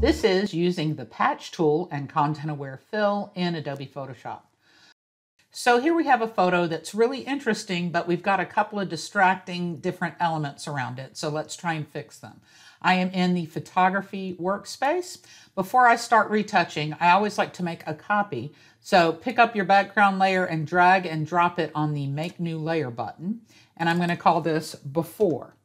This is using the patch tool and content aware fill in Adobe Photoshop. So here we have a photo that's really interesting, but we've got a couple of distracting different elements around it. So let's try and fix them. I am in the photography workspace. Before I start retouching, I always like to make a copy. So pick up your background layer and drag and drop it on the Make New Layer button. And I'm going to call this Before.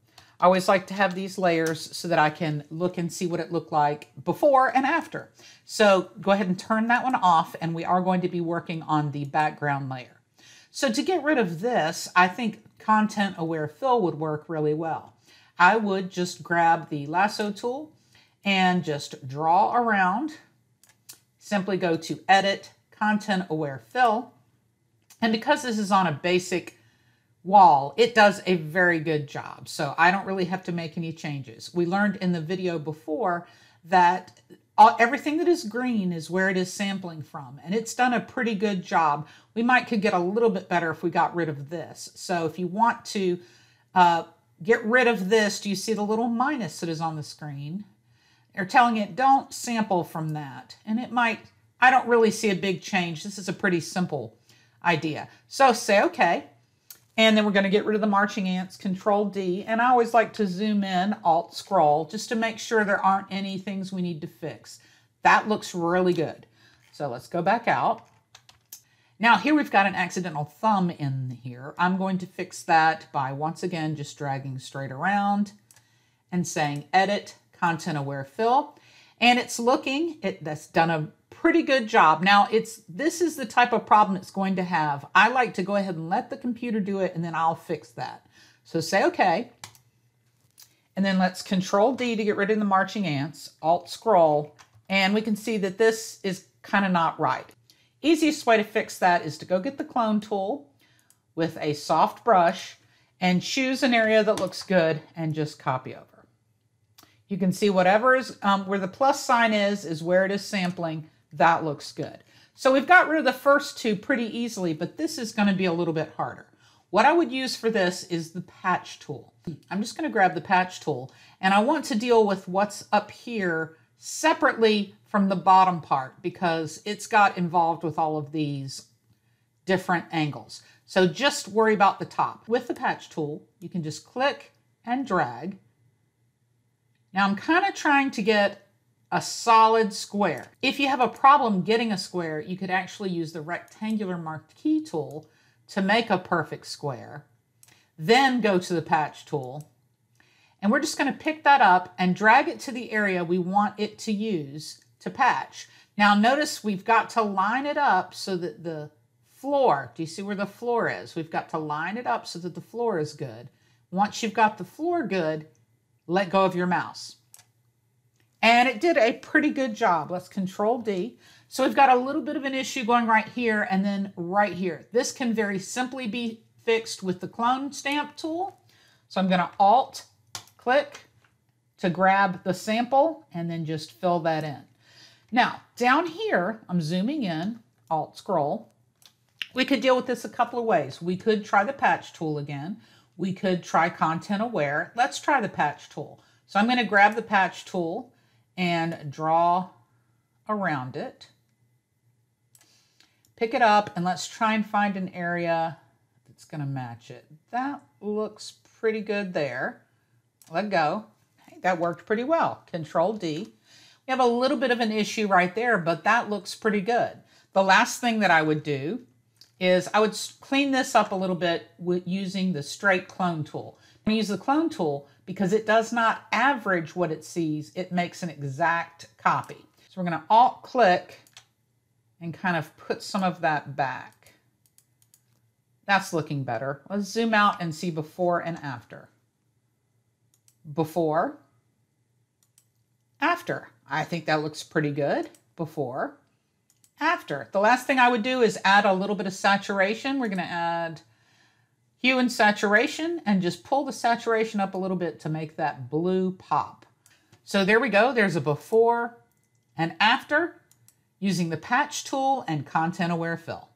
I always like to have these layers so that I can look and see what it looked like before and after. So go ahead and turn that one off, and we are going to be working on the background layer. So to get rid of this, I think content aware fill would work really well. I would just grab the lasso tool and just draw around. Simply go to Edit, Content Aware Fill. And because this is on a basic wall, it does a very good job. So I don't really have to make any changes. We learned in the video before that everything that is green is where it is sampling from, and it's done a pretty good job. We could get a little bit better if we got rid of this. So if you want to get rid of this, do you see the little minus that is on the screen? They're telling it don't sample from that, and it might, I don't really see a big change. This is a pretty simple idea. So say okay. And then we're going to get rid of the marching ants, Control D. And I always like to zoom in, Alt Scroll, just to make sure there aren't any things we need to fix. That looks really good. So let's go back out. Now here we've got an accidental thumb in here. I'm going to fix that by once again just dragging straight around and saying Edit, Content Aware Fill. And it's looking, that's done a pretty good job. Now this is the type of problem it's going to have. I like to go ahead and let the computer do it, and then I'll fix that. So say okay, and then let's Control D to get rid of the marching ants, Alt Scroll, and we can see that this is kind of not right. Easiest way to fix that is to go get the clone tool with a soft brush and choose an area that looks good and just copy over. You can see whatever is where the plus sign is where it is sampling. That looks good. So we've got rid of the first two pretty easily, but this is going to be a little bit harder. What I would use for this is the patch tool. I'm just going to grab the patch tool, and I want to deal with what's up here separately from the bottom part because it's got involved with all of these different angles. So just worry about the top. With the patch tool, you can just click and drag. Now I'm kind of trying to get a solid square. If you have a problem getting a square, you could actually use the rectangular marquee tool to make a perfect square. Then go to the patch tool. And we're just going to pick that up and drag it to the area we want it to use to patch. Now notice we've got to line it up so that the floor, do you see where the floor is? We've got to line it up so that the floor is good. Once you've got the floor good, let go of your mouse. And it did a pretty good job. Let's Control D. So we've got a little bit of an issue going right here and then right here. This can very simply be fixed with the clone stamp tool. So I'm going to Alt click to grab the sample and then just fill that in. Now down here, I'm zooming in, Alt scroll. We could deal with this a couple of ways. We could try the patch tool again. We could try content aware. Let's try the patch tool. So I'm going to grab the patch tool and draw around it. Pick it up and let's try and find an area that's going to match it. That looks pretty good there. Let go. Hey, that worked pretty well. Control D. We have a little bit of an issue right there, but that looks pretty good. The last thing that I would do is I would clean this up a little bit with using the straight clone tool. I'm going to use the clone tool because it does not average what it sees. It makes an exact copy. So we're going to Alt click and kind of put some of that back. That's looking better. Let's zoom out and see before and after. Before, after. I think that looks pretty good. Before, after. The last thing I would do is add a little bit of saturation. We're going to add hue and saturation and just pull the saturation up a little bit to make that blue pop. So there we go. There's a before and after using the patch tool and content aware fill.